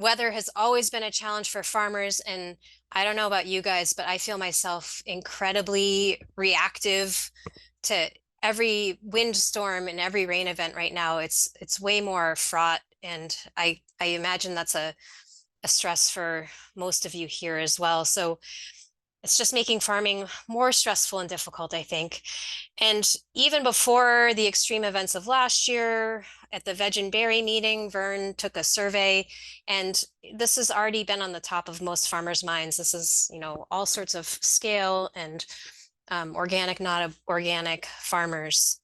Weather has always been a challenge for farmers, and I don't know about you guys, but I feel myself incredibly reactive to every windstorm and every rain event right now. It's way more fraught, and I imagine that's a stress for most of you here as well. So it's just making farming more stressful and difficult, I think. And even before the extreme events of last year at the Veg and Berry meeting, Vern took a survey, and this has already been on the top of most farmers' minds. This is, all sorts of scale and organic, not organic farmers.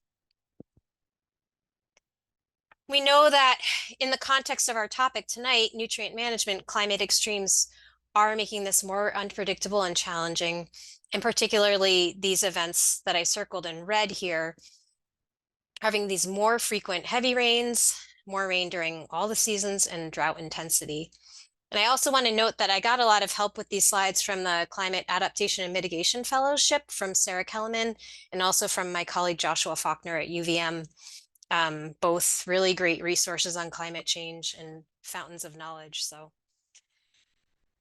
We know that in the context of our topic tonight, nutrient management, climate extremes are making this more unpredictable and challenging, and particularly these events that I circled in red here, having these more frequent heavy rains, more rain during all the seasons, and drought intensity. And I also want to note that I got a lot of help with these slides from the Climate Adaptation and Mitigation Fellowship from Sarah Kellerman, and also from my colleague Joshua Faulkner at UVM. Both really great resources on climate change and fountains of knowledge. So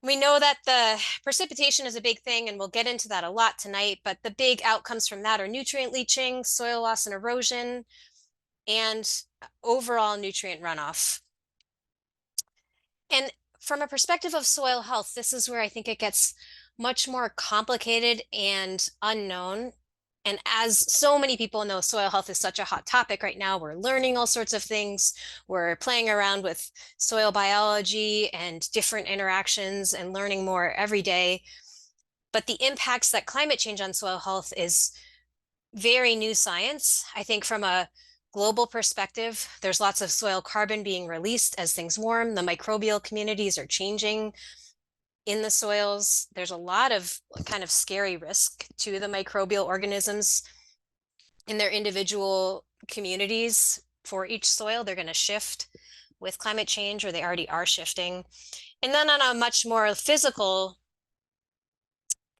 we know that the precipitation is a big thing, and we'll get into that a lot tonight, but the big outcomes from that are nutrient leaching, soil loss and erosion, and overall nutrient runoff. And from a perspective of soil health, this is where I think it gets much more complicated and unknown. And as so many people know, soil health is such a hot topic right now. We're learning all sorts of things. We're playing around with soil biology and different interactions and learning more every day. But the impacts that climate change on soil health is very new science. I think from a global perspective, there's lots of soil carbon being released as things warm. The microbial communities are changing in the soils. There's a lot of kind of scary risk to the microbial organisms in their individual communities for each soil. They're going to shift with climate change, or they already are shifting. And then on a much more physical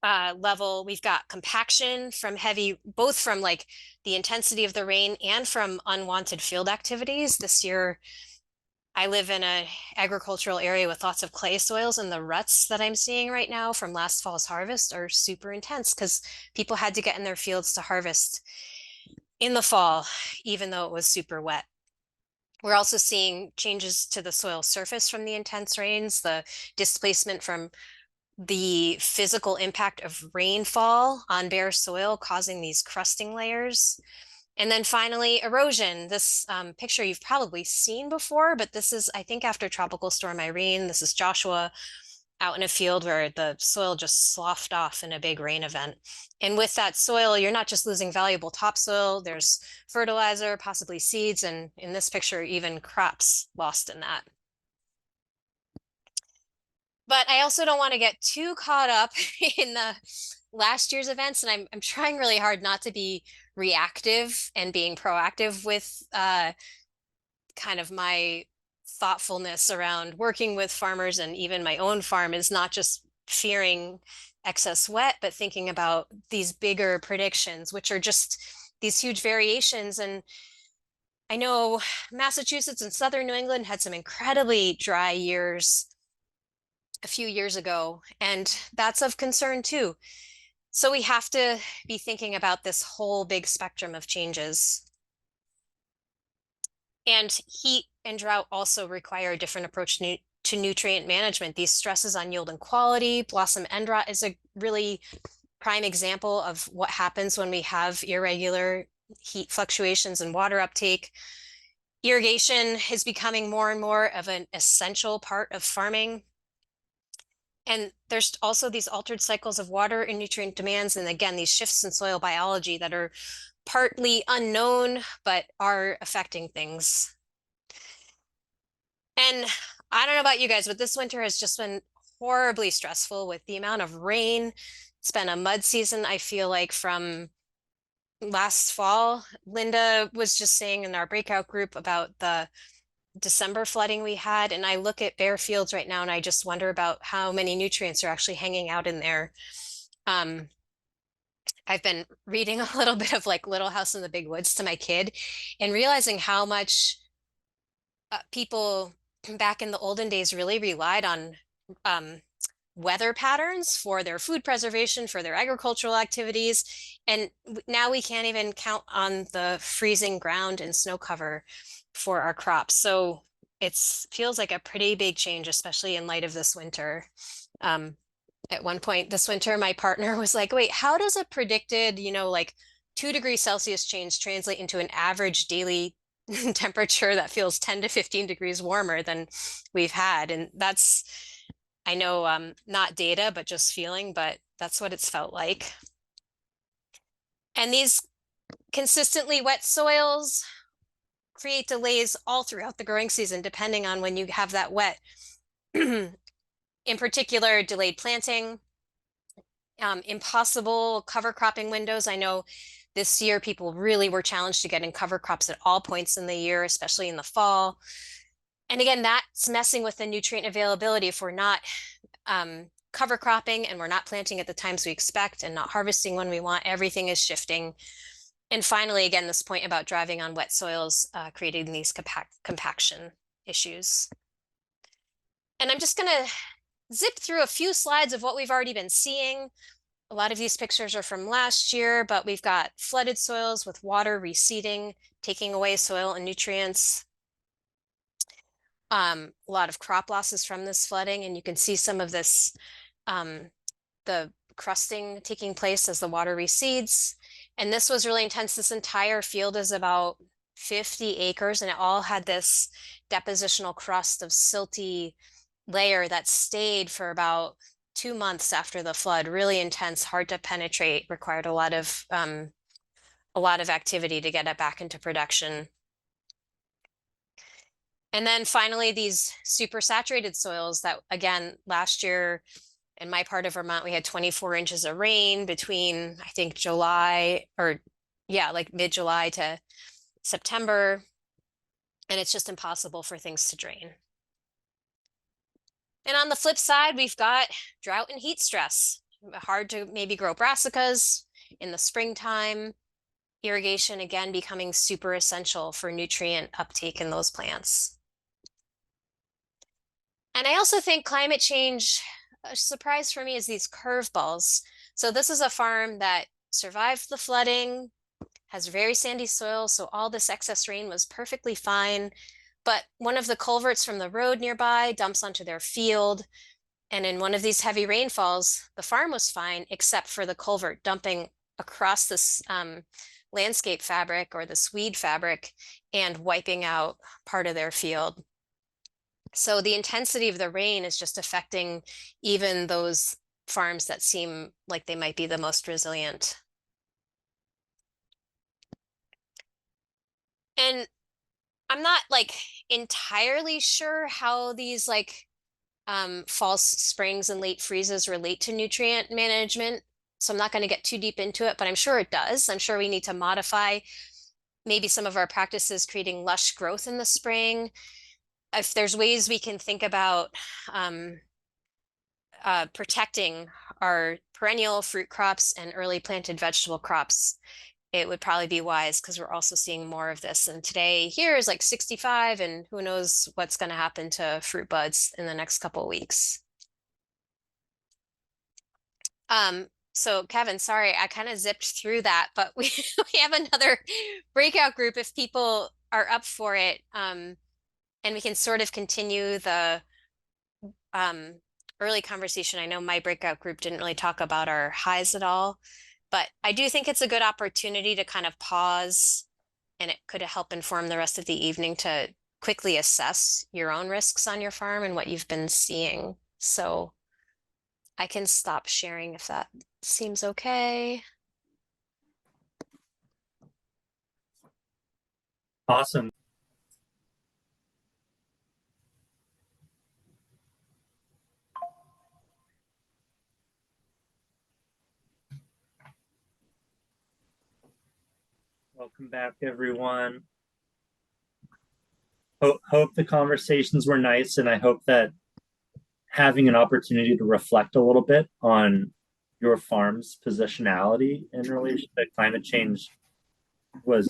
level, we've got compaction from heavy, both from like the intensity of the rain and from unwanted field activities. This year, I live in an agricultural area with lots of clay soils, and the ruts that I'm seeing right now from last fall's harvest are super intense because people had to get in their fields to harvest in the fall, even though it was super wet. We're also seeing changes to the soil surface from the intense rains, the displacement from the physical impact of rainfall on bare soil causing these crusting layers. And then finally, erosion. This picture you've probably seen before, but this is, I think, after Tropical Storm Irene. This is Joshua out in a field where the soil just sloughed off in a big rain event. And with that soil, you're not just losing valuable topsoil, there's fertilizer, possibly seeds, and in this picture, even crops lost in that. But I also don't want to get too caught up in the last year's events, and I'm trying really hard not to be reactive and being proactive with kind of my thoughtfulness around working with farmers, and even my own farm is not just fearing excess wet, but thinking about these bigger predictions, which are just these huge variations. And I know Massachusetts and Southern New England had some incredibly dry years a few years ago, and that's of concern too. So we have to be thinking about this whole big spectrum of changes. And heat and drought also require a different approach to nutrient management. These stresses on yield and quality, blossom end rot is a really prime example of what happens when we have irregular heat fluctuations and water uptake. Irrigation is becoming more and more of an essential part of farming. And there's also these altered cycles of water and nutrient demands. And again, these shifts in soil biology that are partly unknown, but are affecting things. And I don't know about you guys, but this winter has just been horribly stressful with the amount of rain. It's been a mud season, I feel like, from last fall. Linda was just saying in our breakout group about the December flooding we had, and I look at bare fields right now and I just wonder about how many nutrients are actually hanging out in there. I've been reading a little bit of like Little House in the Big Woods to my kid and realizing how much people back in the olden days really relied on weather patterns for their food preservation, for their agricultural activities. And now we can't even count on the freezing ground and snow cover for our crops. So it feels like a pretty big change, especially in light of this winter. At one point this winter, my partner was like, wait, how does a predicted, like 2 degrees Celsius change translate into an average daily temperature that feels 10 to 15 degrees warmer than we've had? And that's, I know, not data, but just feeling, but that's what it's felt like. And these consistently wet soils create delays all throughout the growing season, depending on when you have that wet. In particular, delayed planting, impossible cover cropping windows. I know this year people really were challenged to get in cover crops at all points in the year, especially in the fall. And again, that's messing with the nutrient availability if we're not cover cropping and we're not planting at the times we expect and not harvesting when we want. Everything is shifting. And finally, again, this point about driving on wet soils, creating these compaction issues. And I'm just going to zip through a few slides of what we've already been seeing. A lot of these pictures are from last year, but we've got flooded soils with water receding, taking away soil and nutrients. A lot of crop losses from this flooding, and you can see some of this, the crusting taking place as the water recedes. And this was really intense. This entire field is about 50 acres, and it all had this depositional crust of silty layer that stayed for about 2 months after the flood. Really intense, hard to penetrate, required a lot of activity to get it back into production. And then finally, these super saturated soils that, again, last year in my part of Vermont, we had 24 inches of rain between, I think, July or like mid-July to September. And it's just impossible for things to drain. And on the flip side, we've got drought and heat stress. Hard to maybe grow brassicas in the springtime. Irrigation, again, becoming super essential for nutrient uptake in those plants. And I also think climate change, a surprise for me, is these curveballs. So this is a farm that survived the flooding, has very sandy soil, so all this excess rain was perfectly fine. But one of the culverts from the road nearby dumps onto their field. And in one of these heavy rainfalls, the farm was fine, except for the culvert dumping across this landscape fabric or the weed fabric and wiping out part of their field. So the intensity of the rain is just affecting even those farms that seem like they might be the most resilient. And I'm not like entirely sure how these false springs and late freezes relate to nutrient management. So I'm not going to get too deep into it, but I'm sure it does. I'm sure we need to modify maybe some of our practices, creating lush growth in the spring. If there's ways we can think about protecting our perennial fruit crops and early planted vegetable crops, it would probably be wise because we're also seeing more of this. And today here is like 65, and who knows what's going to happen to fruit buds in the next couple of weeks. So Kevin, sorry, I kind of zipped through that, but we have another breakout group if people are up for it. And we can sort of continue the early conversation. I know my breakout group didn't really talk about our highs at all, but I do think it's a good opportunity to kind of pause, and it could help inform the rest of the evening to quickly assess your own risks on your farm and what you've been seeing. So I can stop sharing if that seems okay. Awesome. Welcome back, everyone. Hope the conversations were nice, and I hope that having an opportunity to reflect a little bit on your farm's positionality in relation to climate change was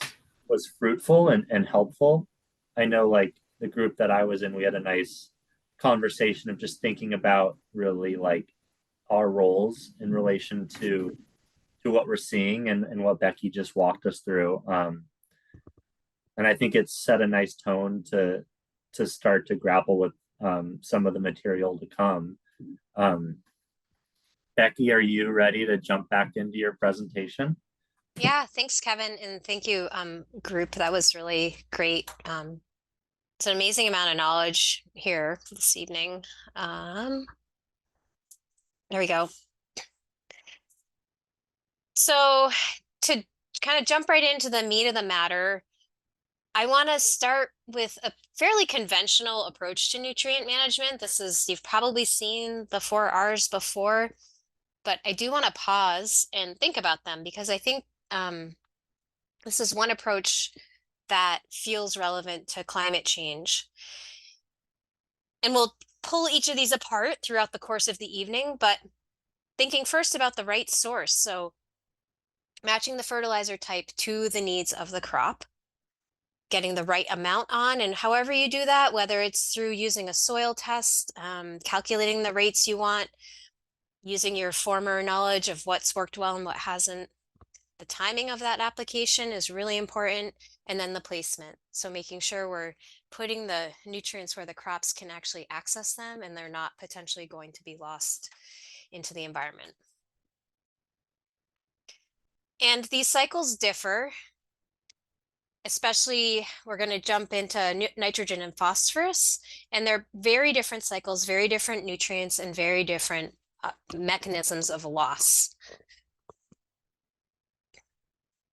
fruitful and helpful. I know, like, the group that I was in, we had a nice conversation of just thinking about really like our roles in relation to what we're seeing and what Becky just walked us through. And I think it's set a nice tone to start to grapple with some of the material to come. Um, Becky, are you ready to jump back into your presentation? Yeah, thanks, Kevin, and thank you, group. That was really great. It's an amazing amount of knowledge here this evening. There we go. So to kind of jump right into the meat of the matter, I want to start with a fairly conventional approach to nutrient management. You've probably seen the 4 R's before, but I do want to pause and think about them because I think this is one approach that feels relevant to climate change. And we'll pull each of these apart throughout the course of the evening, but thinking first about the right source. So matching the fertilizer type to the needs of the crop, getting the right amount on, and however you do that, whether it's through using a soil test, calculating the rates you want, using your former knowledge of what's worked well and what hasn't. The timing of that application is really important, and then the placement. So making sure we're putting the nutrients where the crops can actually access them and they're not potentially going to be lost into the environment. And these cycles differ, especially we're going to jump into nitrogen and phosphorus, and they're very different cycles, very different nutrients, and very different mechanisms of loss.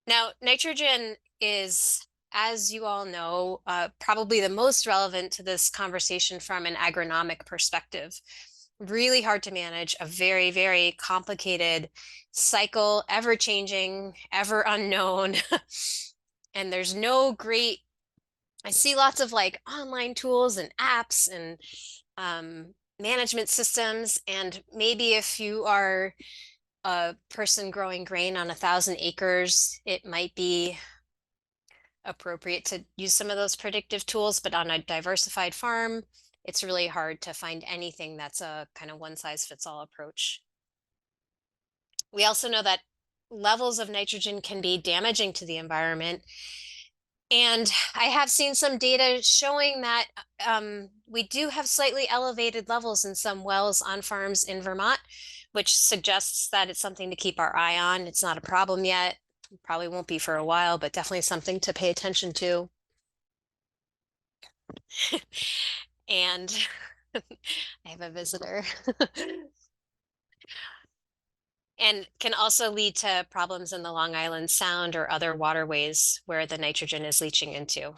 Now, nitrogen is, as you all know, probably the most relevant to this conversation from an agronomic perspective. Really hard to manage, a very, very complicated cycle, ever changing, ever unknown. And there's no great, I see lots of like online tools and apps and management systems. And maybe if you are a person growing grain on 1,000 acres, it might be appropriate to use some of those predictive tools, but on a diversified farm, it's really hard to find anything that's a kind of one size fits all approach. We also know that levels of nitrogen can be damaging to the environment. And I have seen some data showing that we do have slightly elevated levels in some wells on farms in Vermont, which suggests that it's something to keep our eye on. It's not a problem yet. Probably won't be for a while, but definitely something to pay attention to. And I have a visitor. And can also lead to problems in the Long Island Sound or other waterways where the nitrogen is leaching into.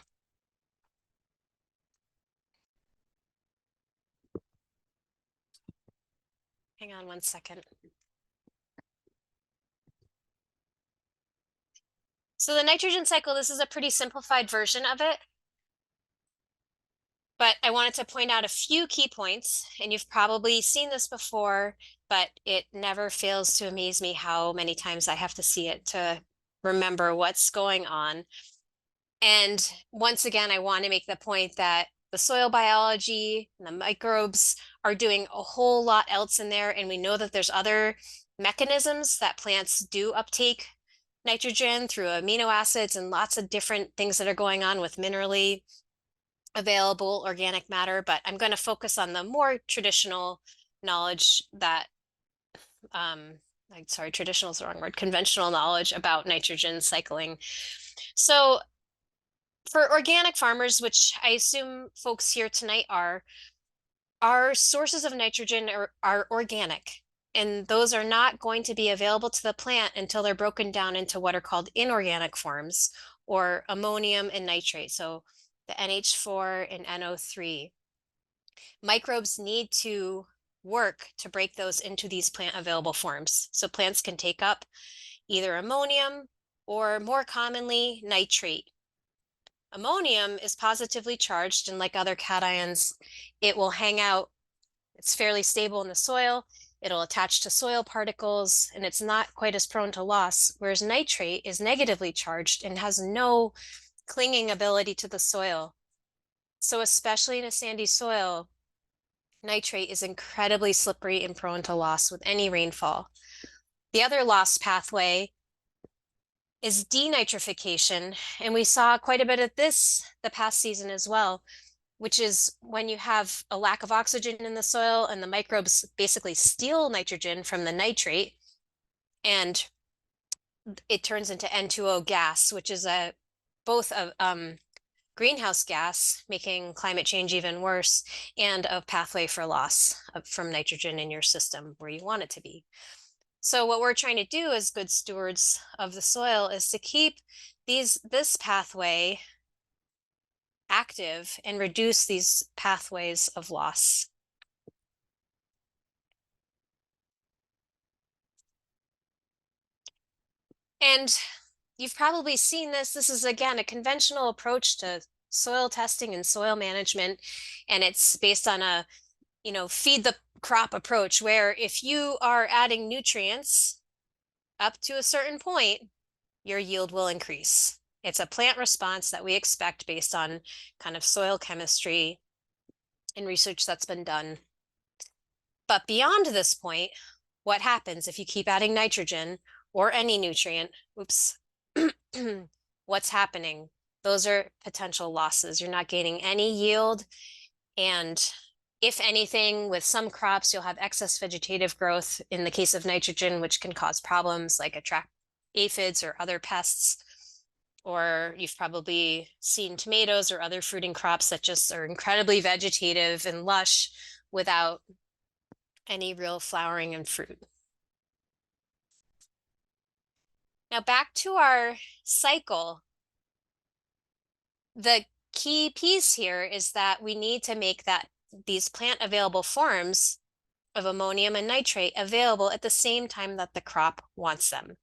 Hang on one second. So the nitrogen cycle, this is a pretty simplified version of it. But I wanted to point out a few key points, and you've probably seen this before, but it never fails to amaze me how many times I have to see it to remember what's going on. And once again, I want to make the point that the soil biology and the microbes are doing a whole lot else in there, and we know that there's other mechanisms that plants do uptake nitrogen through amino acids and lots of different things that are going on with minerally available organic matter, but I'm going to focus on the more traditional knowledge that, sorry, traditional is the wrong word, conventional knowledge about nitrogen cycling. So for organic farmers, which I assume folks here tonight are, our sources of nitrogen are organic, and those are not going to be available to the plant until they're broken down into what are called inorganic forms, or ammonium and nitrate. So the NH4 and NO3. Microbes need to work to break those into these plant available forms. So plants can take up either ammonium or more commonly nitrate. Ammonium is positively charged, and like other cations, it will hang out. It's fairly stable in the soil. It'll attach to soil particles, and it's not quite as prone to loss, whereas nitrate is negatively charged and has no clinging ability to the soil. So especially in a sandy soil, nitrate is incredibly slippery and prone to loss with any rainfall. The other loss pathway is denitrification, and we saw quite a bit of this the past season as well, which is when you have a lack of oxygen in the soil and the microbes basically steal nitrogen from the nitrate, and it turns into N2O gas, which is both a greenhouse gas, making climate change even worse, and a pathway for loss from nitrogen in your system where you want it to be. So what we're trying to do as good stewards of the soil is to keep this pathway active and reduce these pathways of loss. And you've probably seen this. This is, again, a conventional approach to soil testing and soil management. And it's based on a, feed the crop approach, where if you are adding nutrients up to a certain point, your yield will increase. It's a plant response that we expect based on kind of soil chemistry and research that's been done. But beyond this point, what happens if you keep adding nitrogen or any nutrient? Oops. What's happening? Those are potential losses. You're not gaining any yield. And if anything, with some crops, you'll have excess vegetative growth in the case of nitrogen, which can cause problems like attract aphids or other pests. Or you've probably seen tomatoes or other fruiting crops that just are incredibly vegetative and lush without any real flowering and fruit. Now back to our cycle. The key piece here is that we need to make these plant available forms of ammonium and nitrate available at the same time that the crop wants them.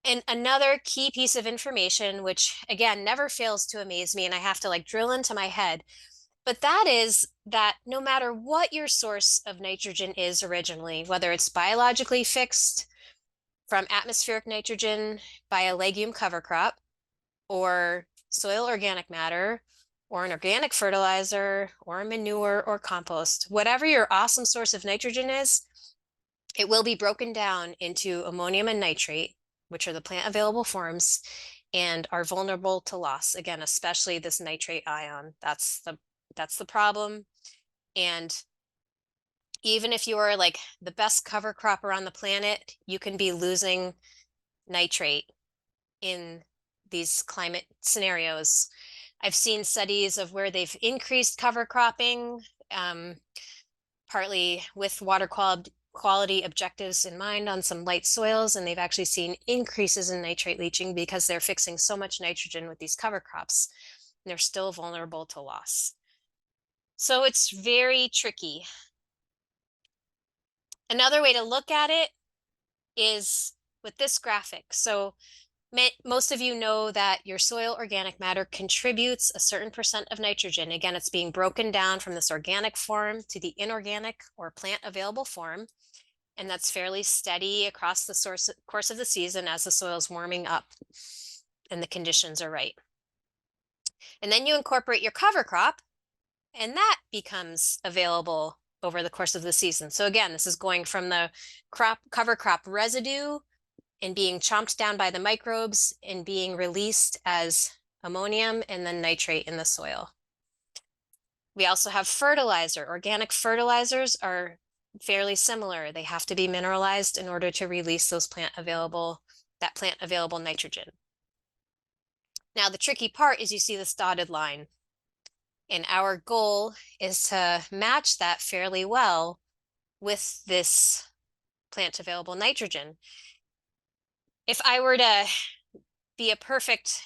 And another key piece of information, which again never fails to amaze me, and I have to like drill into my head, but that is that no matter what your source of nitrogen is originally, whether it's biologically fixed from atmospheric nitrogen by a legume cover crop, or soil organic matter, or an organic fertilizer, or a manure or compost, whatever your awesome source of nitrogen is, it will be broken down into ammonium and nitrate, which are the plant available forms, and are vulnerable to loss. Again, especially this nitrate ion. That's the problem. And even if you are like the best cover cropper on the planet, you can be losing nitrate in these climate scenarios. I've seen studies of where they've increased cover cropping, partly with water quality objectives in mind on some light soils, and they've actually seen increases in nitrate leaching because they're fixing so much nitrogen with these cover crops. And they're still vulnerable to loss. So it's very tricky. Another way to look at it is with this graphic. So most of you know that your soil organic matter contributes a certain percent of nitrogen. Again, it's being broken down from this organic form to the inorganic or plant available form. And that's fairly steady across the course of the season as the soil is warming up and the conditions are right. And then you incorporate your cover crop, and that becomes available over the course of the season. So again, this is going from the cover crop residue and being chomped down by the microbes and being released as ammonium and then nitrate in the soil. We also have fertilizer. Organic fertilizers are fairly similar. They have to be mineralized in order to release that plant available nitrogen. Now, the tricky part is you see this dotted line. And our goal is to match that fairly well with this plant available nitrogen. If I were to be a perfect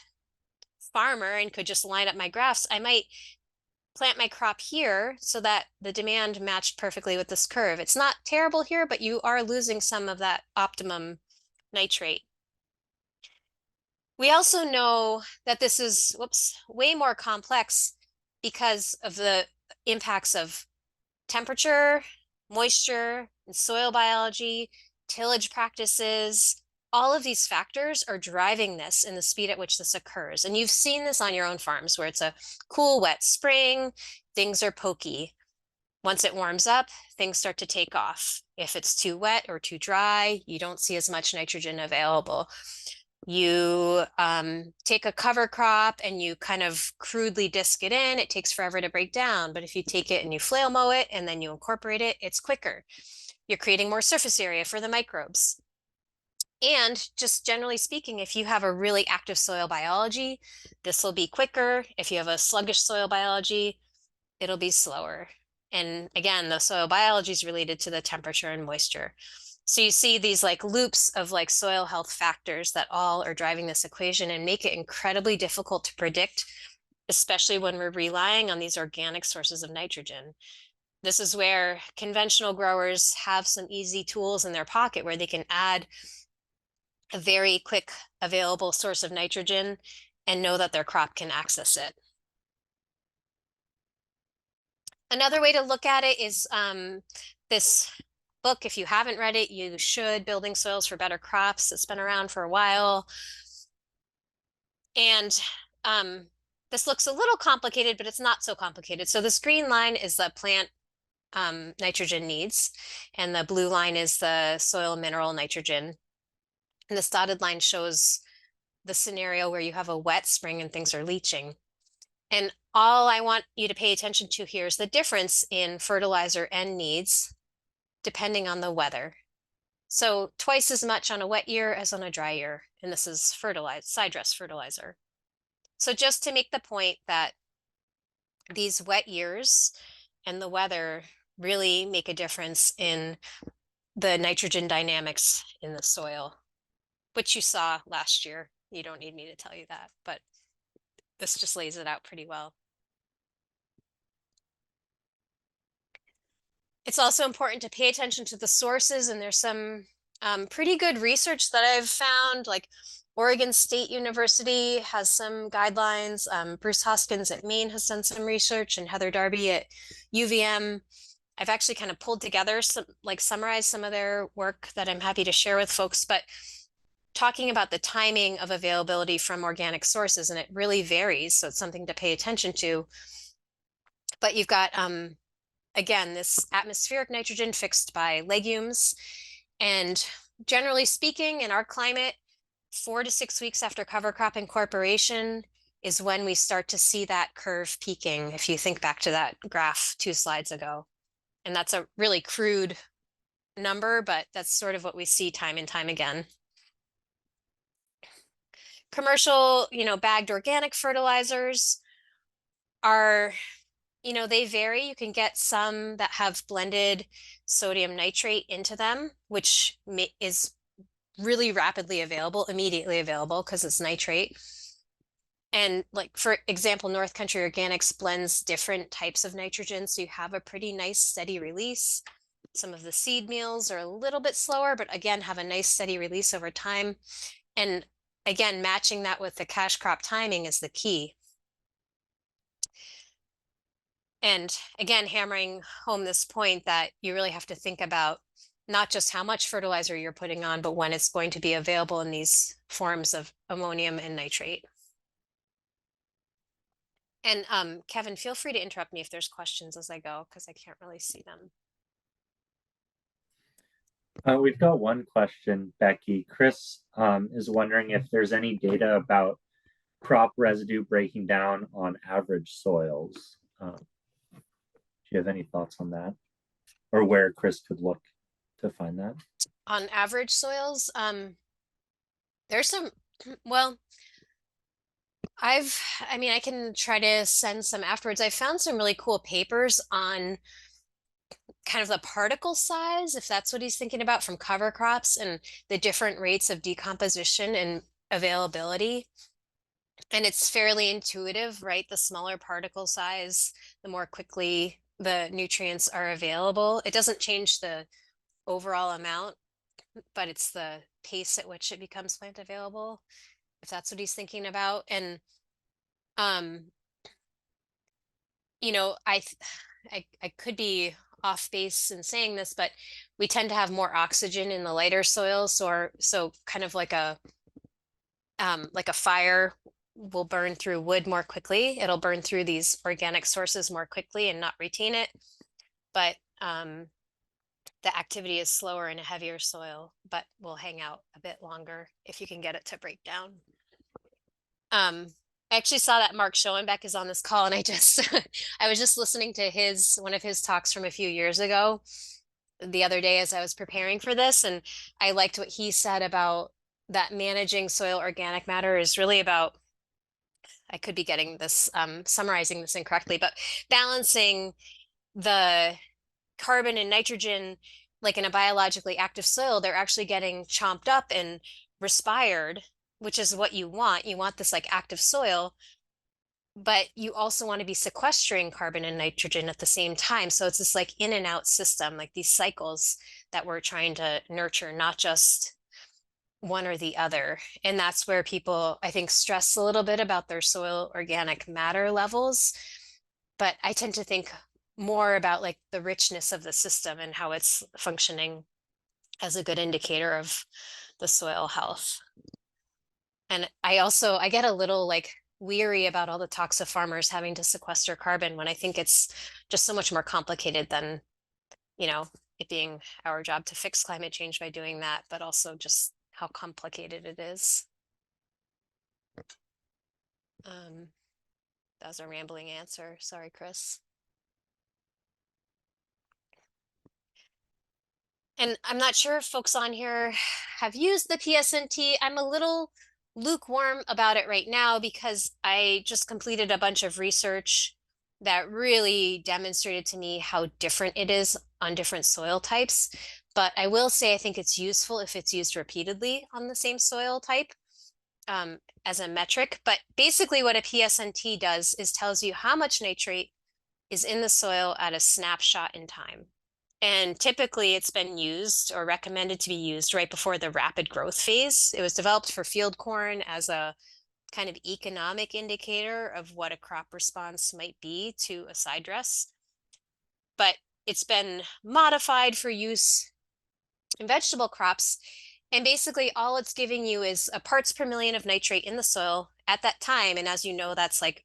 farmer and could just line up my graphs, I might plant my crop here so that the demand matched perfectly with this curve. It's not terrible here, but you are losing some of that optimum nitrate. We also know that this is, way more complex because of the impacts of temperature, moisture, and soil biology, tillage practices, all of these factors are driving this in the speed at which this occurs. And you've seen this on your own farms where it's a cool, wet spring, things are pokey. Once it warms up, things start to take off. If it's too wet or too dry, you don't see as much nitrogen available. You take a cover crop and you kind of crudely disc it in, it takes forever to break down. But if you take it and you flail mow it and then you incorporate it, it's quicker. You're creating more surface area for the microbes. And just generally speaking, if you have a really active soil biology, this will be quicker. If you have a sluggish soil biology, it'll be slower. And again, the soil biology is related to the temperature and moisture. So you see these like loops of like soil health factors that all are driving this equation and make it incredibly difficult to predict, especially when we're relying on these organic sources of nitrogen. This is where conventional growers have some easy tools in their pocket where they can add a very quick available source of nitrogen and know that their crop can access it. Another way to look at it is this book. If you haven't read it, you should. Building Soils for Better Crops. It's been around for a while. And this looks a little complicated, but it's not so complicated. So this green line is the plant nitrogen needs, and the blue line is the soil mineral nitrogen. And this dotted line shows the scenario where you have a wet spring and things are leaching. And all I want you to pay attention to here is the difference in fertilizer N needs depending on the weather. So twice as much on a wet year as on a dry year. And this is side dress fertilizer. So just to make the point that these wet years and the weather really make a difference in the nitrogen dynamics in the soil, which you saw last year. You don't need me to tell you that, but this just lays it out pretty well. It's also important to pay attention to the sources, and there's some pretty good research that I've found, like Oregon State University has some guidelines. Bruce Hoskins at Maine has done some research, and Heather Darby at UVM. I've actually kind of pulled together some, like summarized some of their work that I'm happy to share with folks, but talking about the timing of availability from organic sources, and it really varies. So it's something to pay attention to. But you've got, again, this atmospheric nitrogen fixed by legumes. And generally speaking, in our climate, 4 to 6 weeks after cover crop incorporation is when we start to see that curve peaking, if you think back to that graph 2 slides ago. And that's a really crude number, but that's sort of what we see time and time again. Commercial, bagged organic fertilizers are, they vary. You can get some that have blended sodium nitrate into them, which is really rapidly available, immediately available because it's nitrate. And like, for example, North Country Organics blends different types of nitrogen, so you have a pretty nice steady release. Some of the seed meals are a little bit slower, but again, have a nice steady release over time. And again, matching that with the cash crop timing is the key. And again, hammering home this point that you really have to think about not just how much fertilizer you're putting on, but when it's going to be available in these forms of ammonium and nitrate. And Kevin, feel free to interrupt me if there's questions as I go, because I can't really see them. We've got one question, Becky. Chris is wondering if there's any data about crop residue breaking down on average soils. Do you have any thoughts on that? Or where Chris could look to find that? On average soils, there's some, well, I can try to send some afterwards. I found some really cool papers on kind of the particle size, if that's what he's thinking about, from cover crops and the different rates of decomposition and availability. And it's fairly intuitive, right? The smaller particle size, the more quickly the nutrients are available. It doesn't change the overall amount, but it's the pace at which it becomes plant available, if that's what he's thinking about. And I could be off base in saying this, but we tend to have more oxygen in the lighter soils, so kind of like a fire will burn through wood more quickly. It'll burn through these organic sources more quickly and not retain it. But the activity is slower in a heavier soil, but will hang out a bit longer if you can get it to break down. I actually saw that Mark Schoenbeck is on this call, and I was just listening to one of his talks from a few years ago the other day as I was preparing for this, and I liked what he said about that managing soil organic matter is really about, I could be getting this, summarizing this incorrectly, but balancing the carbon and nitrogen, like in a biologically active soil, they're actually getting chomped up and respired, which is what you want. You want this like active soil, but you also want to be sequestering carbon and nitrogen at the same time. So it's this like in and out system, like these cycles that we're trying to nurture, not just one or the other. And that's where people, I think, stress a little bit about their soil organic matter levels. But I tend to think more about like the richness of the system and how it's functioning as a good indicator of the soil health. And I get a little like weary about all the talks of farmers having to sequester carbon when I think it's just so much more complicated than, it being our job to fix climate change by doing that, but also just how complicated it is. That was a rambling answer. Sorry, Chris. And I'm not sure if folks on here have used the PSNT. I'm a little lukewarm about it right now because I just completed a bunch of research that really demonstrated to me how different it is on different soil types. But I will say I think it's useful if it's used repeatedly on the same soil type as a metric. But basically what a PSNT does is tells you how much nitrate is in the soil at a snapshot in time. And typically it's been used or recommended to be used right before the rapid growth phase. It was developed for field corn as a kind of economic indicator of what a crop response might be to a side dress. But it's been modified for use in vegetable crops. And basically all it's giving you is a parts per million of nitrate in the soil at that time. And as you know, that's like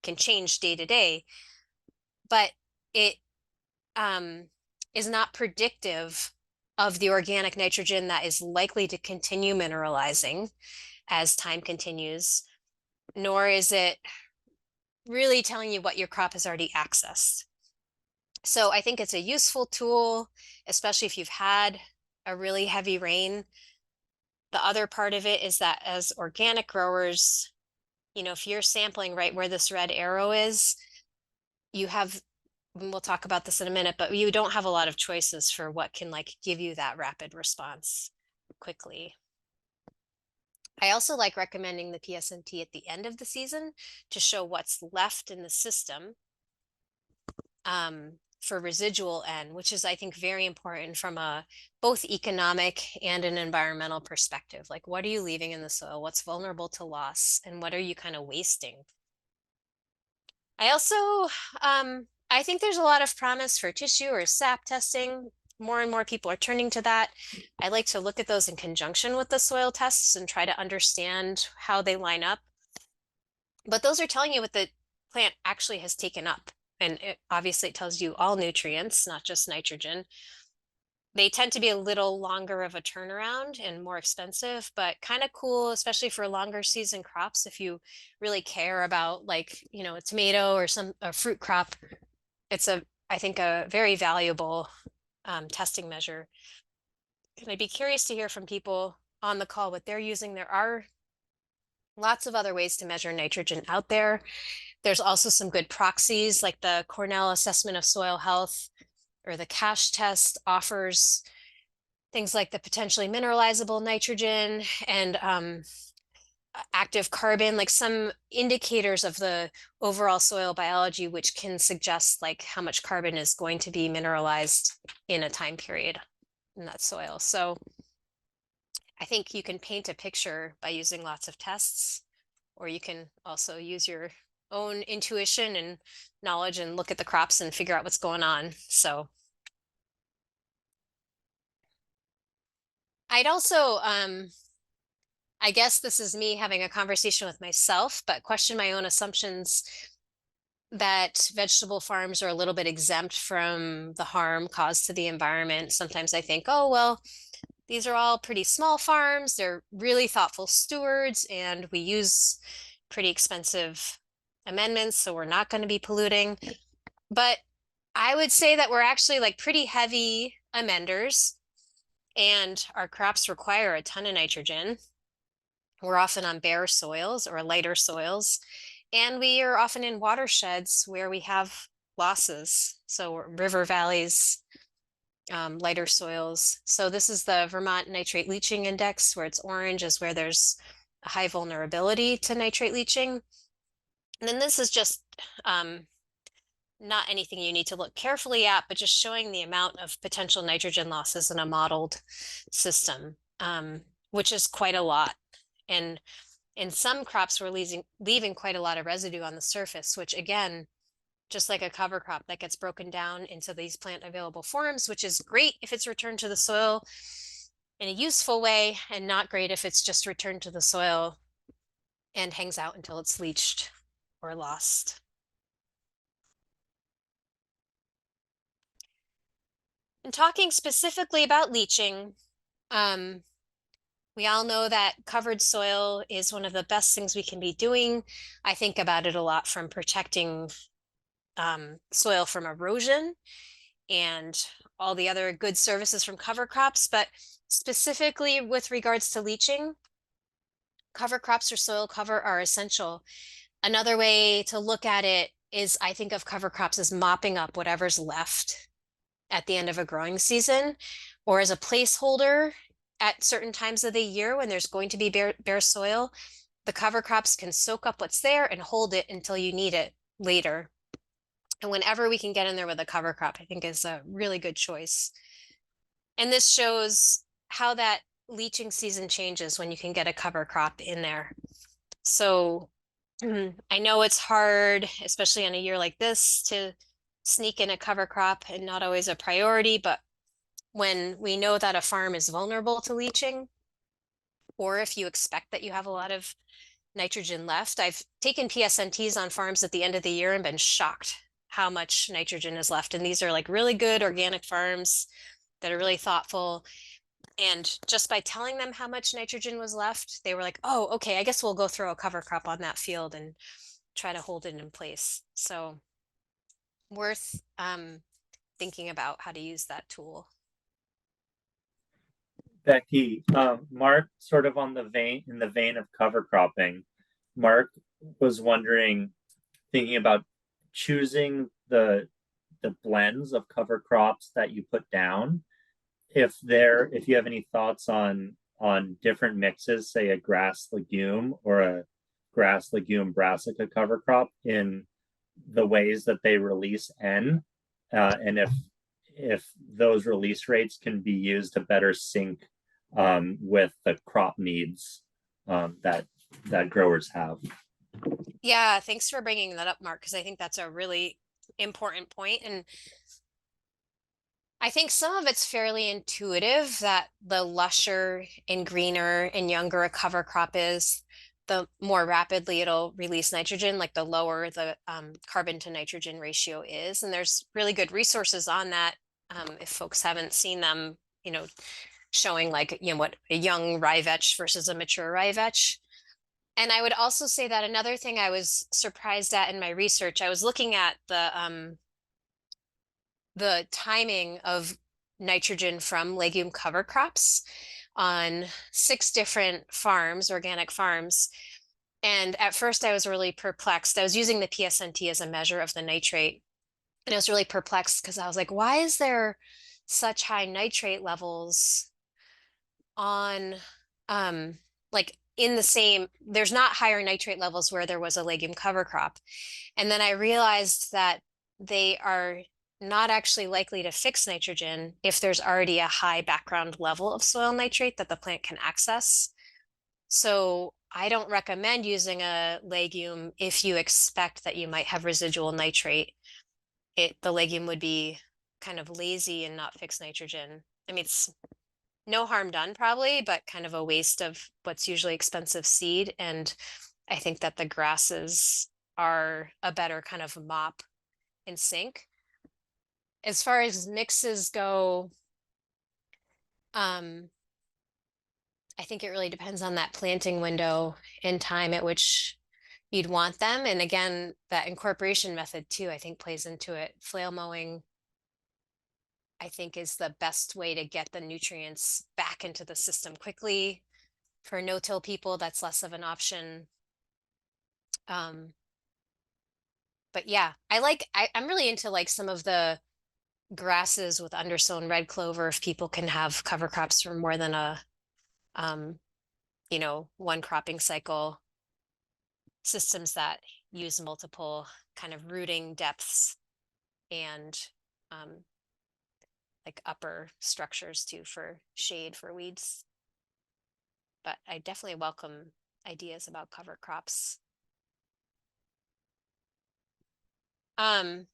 can change day to day, but it is not predictive of the organic nitrogen that is likely to continue mineralizing as time continues, nor is it really telling you what your crop has already accessed. So I think it's a useful tool, especially if you've had a really heavy rain. The other part of it is that as organic growers, if you're sampling right where this red arrow is, you have, we'll talk about this in a minute, but you don't have a lot of choices for what can like give you that rapid response quickly. I also like recommending the PSNT at the end of the season to show what's left in the system for residual N, which is, I think, very important from a both economic and an environmental perspective. Like, what are you leaving in the soil? What's vulnerable to loss? And what are you kind of wasting? I also, I think there's a lot of promise for tissue or sap testing. More and more people are turning to that. I like to look at those in conjunction with the soil tests and try to understand how they line up. But those are telling you what the plant actually has taken up. And obviously it tells you all nutrients, not just nitrogen. They tend to be a little longer of a turnaround and more expensive, but kind of cool, especially for longer season crops. If you really care about like, a tomato or a fruit crop, it's I think a very valuable testing measure. And I'd be curious to hear from people on the call what they're using. There are lots of other ways to measure nitrogen out there. There's also some good proxies like the Cornell Assessment of Soil Health or the CASH test offers things like the potentially mineralizable nitrogen and active carbon, like some indicators of the overall soil biology, which can suggest like how much carbon is going to be mineralized in a time period in that soil. So I think you can paint a picture by using lots of tests, or you can also use your own intuition and knowledge and look at the crops and figure out what's going on. So I'd also, I guess this is me having a conversation with myself, but question my own assumptions that vegetable farms are a little bit exempt from the harm caused to the environment. Sometimes I think, oh, well, these are all pretty small farms. They're really thoughtful stewards, and we use pretty expensive amendments, so we're not going to be polluting. But I would say that we're actually like pretty heavy amenders, and our crops require a ton of nitrogen. We're often on bare soils or lighter soils, and we are often in watersheds where we have losses. So river valleys, lighter soils. So this is the Vermont Nitrate Leaching Index, where it's orange is where there's a high vulnerability to nitrate leaching. And then this is just not anything you need to look carefully at, but just showing the amount of potential nitrogen losses in a modeled system, which is quite a lot. And in some crops, we're leaving quite a lot of residue on the surface, which again, just like a cover crop that gets broken down into these plant available forms, which is great if it's returned to the soil in a useful way, and not great if it's just returned to the soil and hangs out until it's leached or lost. And talking specifically about leaching, we all know that covered soil is one of the best things we can be doing. I think about it a lot from protecting soil from erosion and all the other good services from cover crops, but specifically with regards to leaching, cover crops or soil cover are essential. Another way to look at it is I think of cover crops as mopping up whatever's left at the end of a growing season, or as a placeholder at certain times of the year when there's going to be bare soil. The cover crops can soak up what's there and hold it until you need it later. And whenever we can get in there with a cover crop, I think is a really good choice. And this shows how that leaching season changes when you can get a cover crop in there. So I know it's hard, especially on a year like this, to sneak in a cover crop and not always a priority, but when we know that a farm is vulnerable to leaching, or if you expect that you have a lot of nitrogen left, I've taken PSNTs on farms at the end of the year and been shocked how much nitrogen is left. And these are like really good organic farms that are really thoughtful. And just by telling them how much nitrogen was left, they were like, oh, okay, I guess we'll go throw a cover crop on that field and try to hold it in place. So worth thinking about how to use that tool. Becky, Mark, sort of in the vein of cover cropping, Mark was wondering, thinking about choosing the blends of cover crops that you put down. If you have any thoughts on different mixes, say a grass legume or a grass legume brassica cover crop, in the ways that they release N, and if those release rates can be used to better sync with the crop needs that growers have. Yeah, thanks for bringing that up, Mark, because I think that's a really important point. And I think some of it's fairly intuitive that the lusher and greener and younger a cover crop is, the more rapidly it'll release nitrogen, like the lower the carbon to nitrogen ratio is. And there's really good resources on that. If folks haven't seen them, showing like, what a young rye vetch versus a mature rye vetch. And I would also say that another thing I was surprised at in my research, I was looking at the timing of nitrogen from legume cover crops on 6 different farms, organic farms. And at first I was really perplexed. I was using the PSNT as a measure of the nitrate. And I was really perplexed because I was like, why is there such high nitrate levels on like in the same, there's not higher nitrate levels where there was a legume cover crop. And then I realized that they are not actually likely to fix nitrogen if there's already a high background level of soil nitrate that the plant can access. So I don't recommend using a legume if you expect that you might have residual nitrate. The legume would be kind of lazy and not fix nitrogen. I mean, it's no harm done probably, but kind of a waste of what's usually expensive seed. And I think that the grasses are a better kind of mop and sink. As far as mixes go, I think it really depends on that planting window and time at which you'd want them. And again, that incorporation method too, I think plays into it. Flail mowing, I think, is the best way to get the nutrients back into the system quickly. For no-till people, that's less of an option. Um, but yeah, I'm really into like some of the grasses with undersown red clover if people can have cover crops for more than a um, one cropping cycle, systems that use multiple kind of rooting depths and um, like upper structures too for shade for weeds. But I definitely welcome ideas about cover crops. Um,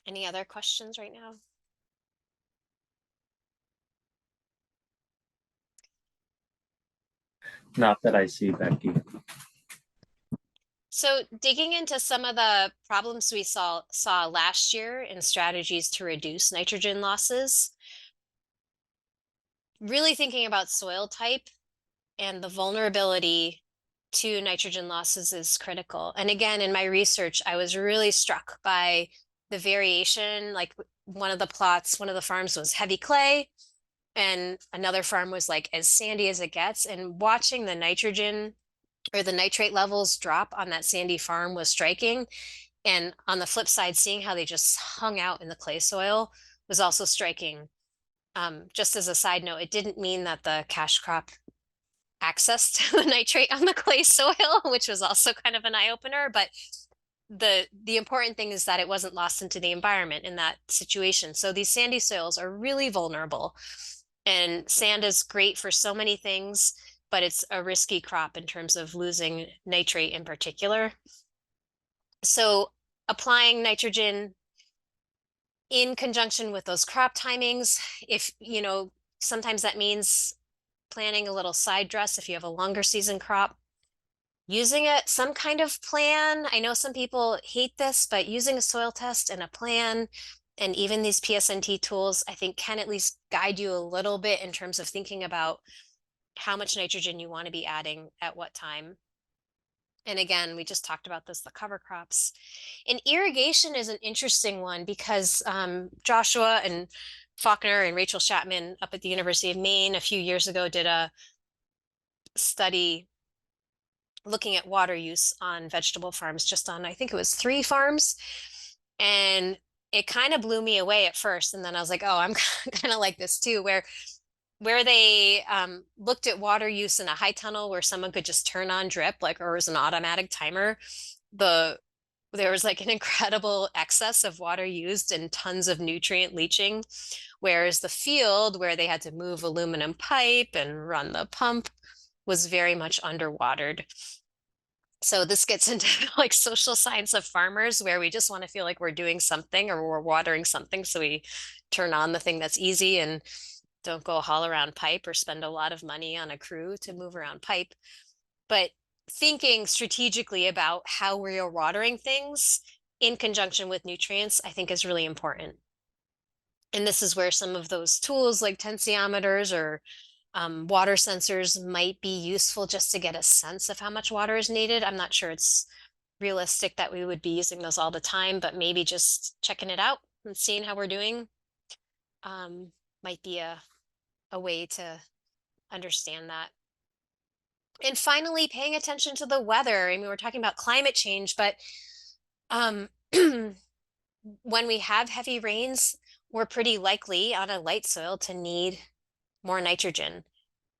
any other questions right now? Not that I see, Becky. So digging into some of the problems we saw last year in strategies to reduce nitrogen losses, really thinking about soil type and the vulnerability to nitrogen losses is critical. And again, in my research, I was really struck by the variation. Like one of the plots, one of the farms was heavy clay, and another farm was like as sandy as it gets. And watching the nitrogen or the nitrate levels drop on that sandy farm was striking. And on the flip side, seeing how they just hung out in the clay soil was also striking. Just as a side note, it didn't mean that the cash crop access to the nitrate on the clay soil, which was also kind of an eye opener. But the important thing is that it wasn't lost into the environment in that situation. So these sandy soils are really vulnerable, and sand is great for so many things, but it's a risky crop in terms of losing nitrate in particular. So applying nitrogen in conjunction with those crop timings, if sometimes that means planting a little side dress if you have a longer season crop, using some kind of plan. I know some people hate this, but using a soil test and a plan and even these PSNT tools, I think can at least guide you a little bit in terms of thinking about how much nitrogen you want to be adding at what time. And again, we just talked about this, the cover crops. And irrigation is an interesting one because Joshua and Faulkner and Rachel Chapman up at the University of Maine a few years ago did a study looking at water use on vegetable farms, just on, I think it was 3 farms. And it kind of blew me away at first. And then I was like, oh, I'm kind of like this too, where they looked at water use in a high tunnel where someone could just turn on drip, like, or it was an automatic timer. There was like an incredible excess of water used and tons of nutrient leaching. Whereas the field where they had to move aluminum pipe and run the pump was very much underwatered. So this gets into like social science of farmers where we just want to feel like we're doing something or we're watering something. So we turn on the thing that's easy and don't go haul around pipe or spend a lot of money on a crew to move around pipe. But thinking strategically about how we are watering things in conjunction with nutrients, I think is really important. And this is where some of those tools like tensiometers or water sensors might be useful just to get a sense of how much water is needed. I'm not sure it's realistic that we would be using those all the time, but maybe just checking it out and seeing how we're doing might be a way to understand that. And finally, paying attention to the weather. I mean, we're talking about climate change, but um, when we have heavy rains, we're pretty likely on a light soil to need more nitrogen.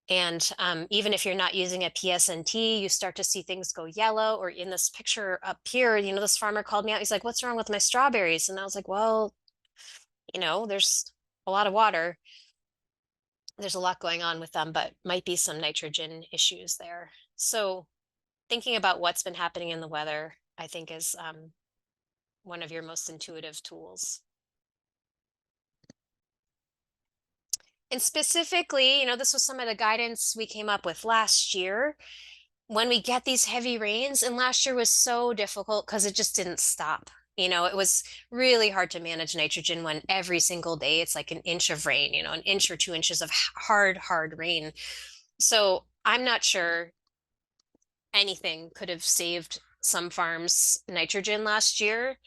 And even if you're not using a PSNT, you start to see things go yellow. Or in this picture up here, this farmer called me out. He's like, "What's wrong with my strawberries?" And I was like, "Well, there's a lot of water. There's a lot going on with them, but might be some nitrogen issues there." So thinking about what's been happening in the weather, I think is one of your most intuitive tools. And specifically, this was some of the guidance we came up with last year when we get these heavy rains. And last year was so difficult because it just didn't stop. It was really hard to manage nitrogen when every single day it's like an inch of rain, an inch or 2 inches of hard, hard rain. So I'm not sure anything could have saved some farms nitrogen last year.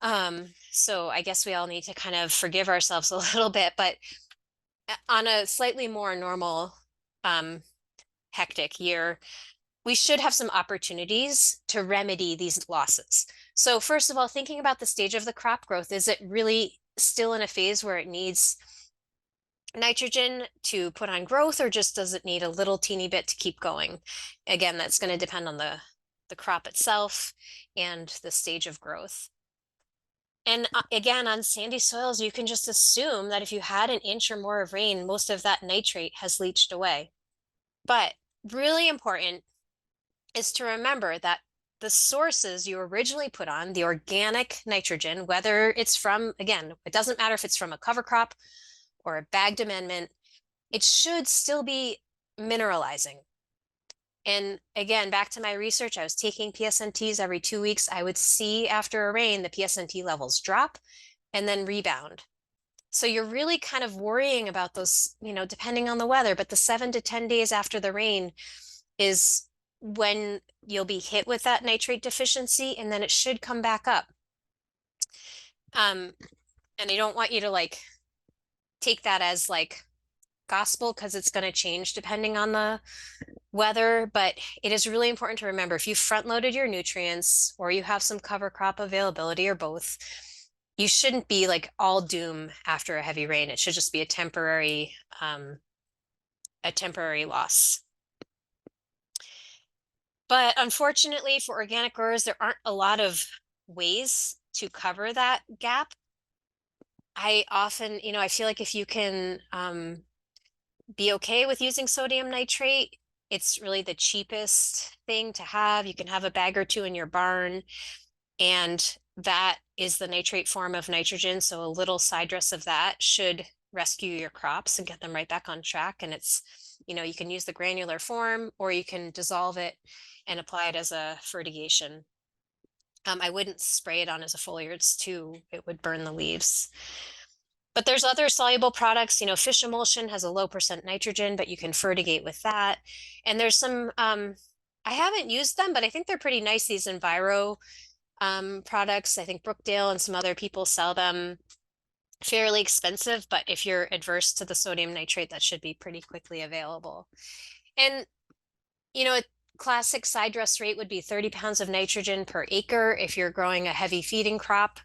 So I guess we all need to kind of forgive ourselves a little bit, but on a slightly more normal, um, hectic year, we should have some opportunities to remedy these losses. So first of all, thinking about the stage of the crop growth, is it really still in a phase where it needs nitrogen to put on growth, or just does it need a little teeny bit to keep going? Again, that's going to depend on the crop itself and the stage of growth. And again, on sandy soils, you can just assume that if you had an inch or more of rain, most of that nitrate has leached away. But really important is to remember that the sources you originally put on, the organic nitrogen, whether it's from, again, it doesn't matter if it's from a cover crop or a bagged amendment, it should still be mineralizing. And again, back to my research, I was taking PSNTs every 2 weeks. I would see after a rain, the PSNT levels drop and then rebound. So you're really kind of worrying about those, depending on the weather, but the 7 to 10 days after the rain is when you'll be hit with that nitrate deficiency, and then it should come back up. And I don't want you to like take that as like gospel, because it's going to change depending on the weather, but it is really important to remember if you front loaded your nutrients or you have some cover crop availability or both, you shouldn't be like all doom after a heavy rain. It should just be a temporary loss. But unfortunately for organic growers, there aren't a lot of ways to cover that gap. I often, I feel like if you can be okay with using sodium nitrate, it's really the cheapest thing to have. You can have a bag or two in your barn, and that is the nitrate form of nitrogen. So a little side dress of that should rescue your crops and get them right back on track. And it's, you can use the granular form, or you can dissolve it and apply it as a fertigation. I wouldn't spray it on as a foliar. It would burn the leaves. But there's other soluble products, fish emulsion has a low percent nitrogen, but you can fertigate with that. And there's some, I haven't used them, but I think they're pretty nice, these Enviro products. I think Brookdale and some other people sell them, fairly expensive, but if you're adverse to the sodium nitrate, that should be pretty quickly available. And, a classic side dress rate would be 30 pounds of nitrogen per acre if you're growing a heavy feeding crop.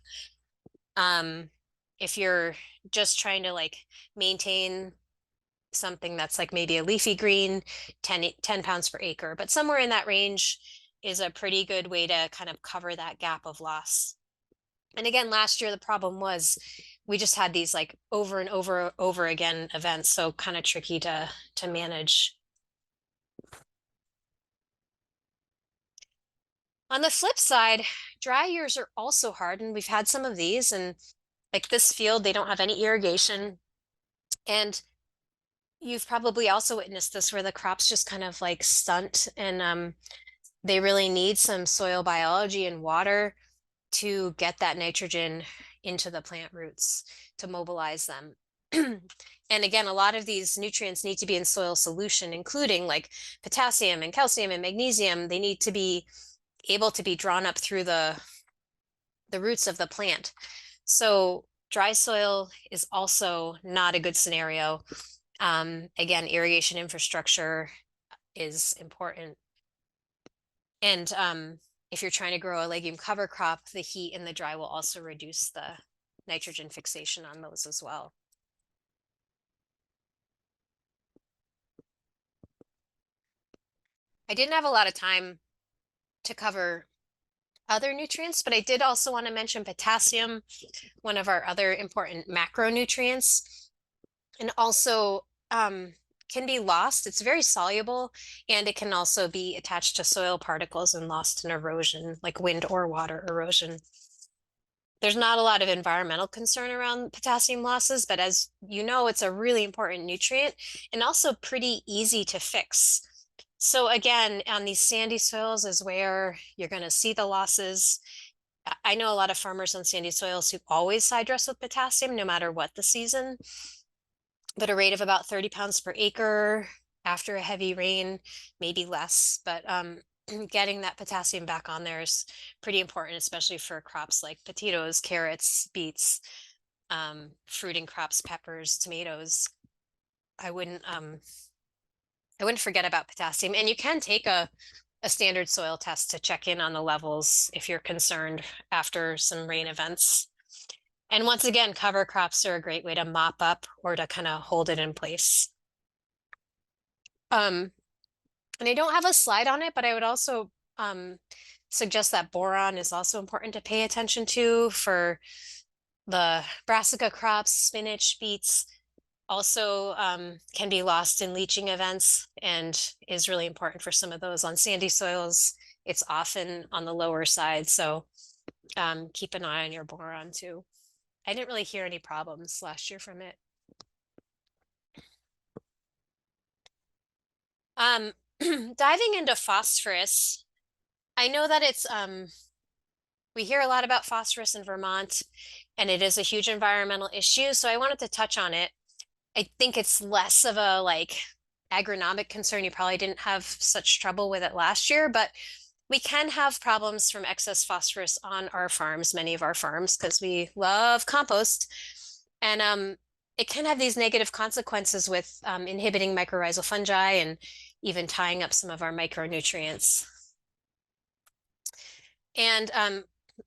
If you're just trying to like maintain something that's like maybe a leafy green, 10 pounds per acre, but somewhere in that range is a pretty good way to kind of cover that gap of loss. And again, last year, the problem was we just had these like over and over again events. So kind of tricky to manage. On the flip side, dry years are also hard. And we've had some of these, and like this field, they don't have any irrigation. And you've probably also witnessed this where the crops just kind of like stunt, and they really need some soil biology and water to get that nitrogen into the plant roots to mobilize them. And again, a lot of these nutrients need to be in soil solution, including like potassium and calcium and magnesium. They need to be able to be drawn up through the roots of the plant. So dry soil is also not a good scenario. Again, irrigation infrastructure is important. And if you're trying to grow a legume cover crop, the heat in the dry will also reduce the nitrogen fixation on those as well. I didn't have a lot of time to cover other nutrients, but I did also want to mention potassium, one of our other important macronutrients, and also can be lost. It's very soluble, and it can also be attached to soil particles and lost in erosion, like wind or water erosion. There's not a lot of environmental concern around potassium losses, but as you know, it's a really important nutrient and also pretty easy to fix. So again, on these sandy soils is where you're going to see the losses. I know a lot of farmers on sandy soils who always side dress with potassium, no matter what the season, but a rate of about 30 pounds per acre after a heavy rain, maybe less, but getting that potassium back on there is pretty important, especially for crops like potatoes, carrots, beets, fruiting crops, peppers, tomatoes. I wouldn't forget about potassium. And you can take a standard soil test to check in on the levels if you're concerned after some rain events. And once again, cover crops are a great way to mop up or to kind of hold it in place. And I don't have a slide on it, but I would also suggest that boron is also important to pay attention to for the brassica crops, spinach, beets, also can be lost in leaching events and is really important for some of those on sandy soils. It's often on the lower side, so keep an eye on your boron too. I didn't really hear any problems last year from it. Diving into phosphorus, I know that it's we hear a lot about phosphorus in Vermont, and it is a huge environmental issue, so I wanted to touch on it. I think it's less of a like agronomic concern. You probably didn't have such trouble with it last year, but we can have problems from excess phosphorus on our farms, many of our farms, because we love compost. And it can have these negative consequences with inhibiting mycorrhizal fungi and even tying up some of our micronutrients. And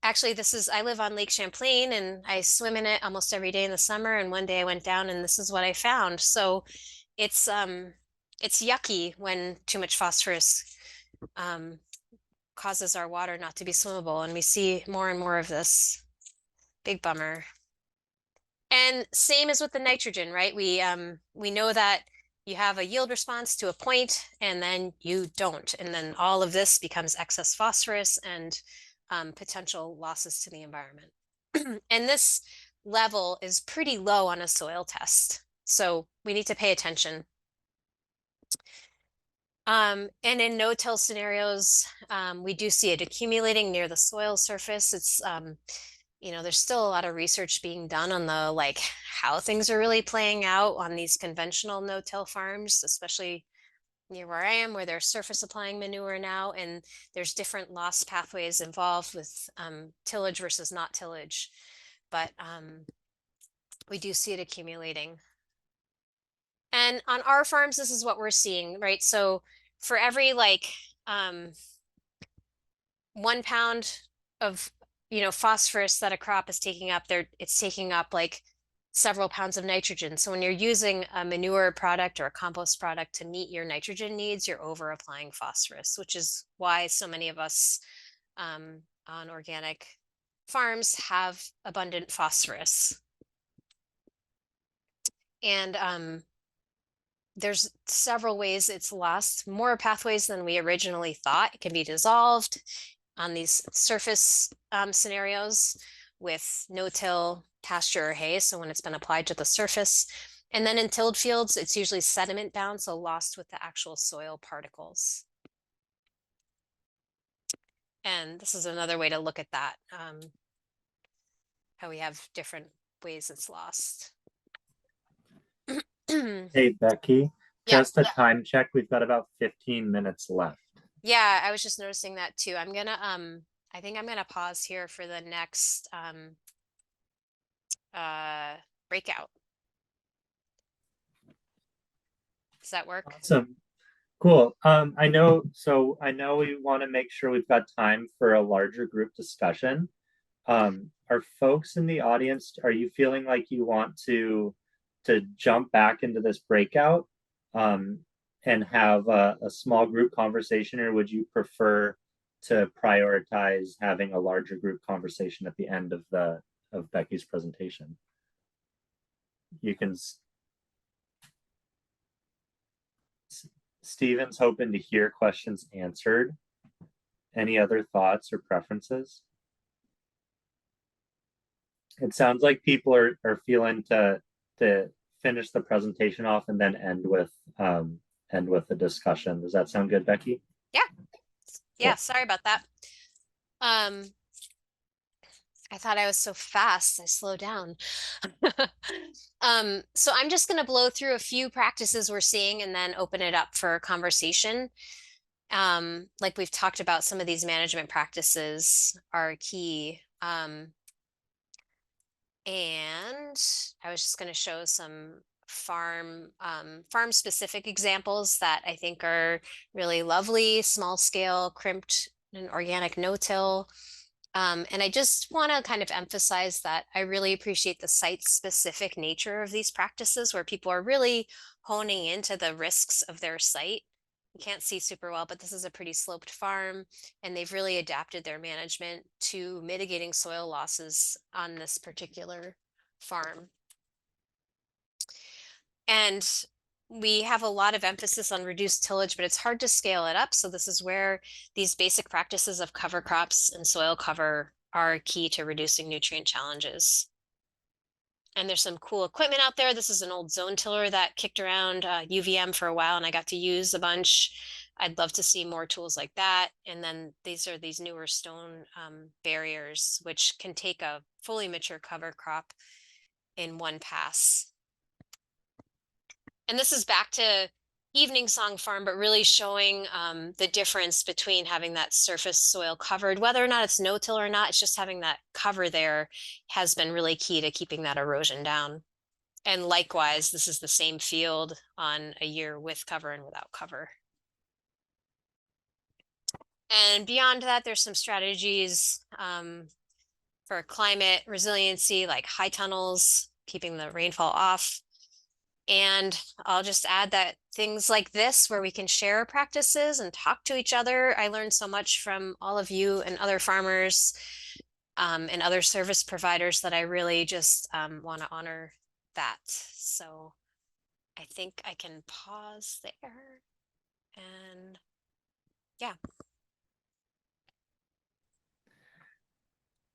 actually, I live on Lake Champlain and I swim in it almost every day in the summer. And one day I went down and this is what I found. So it's yucky when too much phosphorus causes our water not to be swimmable. And we see more and more of this. Big bummer. And same as with the nitrogen, right? We know that you have a yield response to a point and then you don't. And then all of this becomes excess phosphorus and potential losses to the environment. And this level is pretty low on a soil test. So we need to pay attention. And in no-till scenarios, we do see it accumulating near the soil surface. It's there's still a lot of research being done on the like how things are really playing out on these conventional no-till farms, especially near where I am, where they're surface applying manure now, and there's different loss pathways involved with tillage versus not tillage, but we do see it accumulating. And on our farms, this is what we're seeing, right? So for every like 1 pound of phosphorus that a crop is taking up, it's taking up like several pounds of nitrogen. So when you're using a manure product or a compost product to meet your nitrogen needs, you're over applying phosphorus, which is why so many of us on organic farms have abundant phosphorus. And there's several ways it's lost, more pathways than we originally thought. It can be dissolved on these surface scenarios with no-till pasture or hay, so when it's been applied to the surface. And then in tilled fields, it's usually sediment bound, so lost with the actual soil particles. And this is another way to look at that, how we have different ways it's lost. Hey, Becky, Yeah. just a time check. We've got about 15 minutes left. Yeah, I was just noticing that too. I think I'm gonna pause here for the next breakout. Does that work? Awesome. Cool. I know we want to make sure we've got time for a larger group discussion. Are folks in the audience, are you feeling like you want to jump back into this breakout and have a small group conversation, or would you prefer to prioritize having a larger group conversation at the end of Becky's presentation? You can. Steven's hoping to hear questions answered. Any other thoughts or preferences? It sounds like people are feeling to finish the presentation off and then end with the discussion. Does that sound good, Becky? Yeah. Yeah, Cool. sorry about that. Um, I thought I was so fast, I slowed down. So I'm just going to blow through a few practices we're seeing and then open it up for conversation. Like we've talked about, some of these management practices are key. And I was just going to show some farm specific examples that I think are really lovely, small scale, crimped and organic no-till. And I just want to kind of emphasize that I really appreciate the site-specific nature of these practices where people are really honing into the risks of their site. You can't see super well, but this is a pretty sloped farm, and they've really adapted their management to mitigating soil losses on this particular farm. And we have a lot of emphasis on reduced tillage, but it's hard to scale it up. So this is where these basic practices of cover crops and soil cover are key to reducing nutrient challenges. And there's some cool equipment out there. This is an old zone tiller that kicked around UVM for a while, and I got to use a bunch. I'd love to see more tools like that. And then these are these newer stone barriers, which can take a fully mature cover crop in one pass. And this is back to Evening Song Farm, but really showing the difference between having that surface soil covered, whether or not it's no-till or not, it's just having that cover there has been really key to keeping that erosion down. And likewise, this is the same field on a year with cover and without cover. And beyond that, there's some strategies for climate resiliency, like high tunnels, keeping the rainfall off. And I'll just add that things like this, where we can share practices and talk to each other. I learned so much from all of you and other farmers and other service providers that I really just want to honor that. So I think I can pause there and yeah.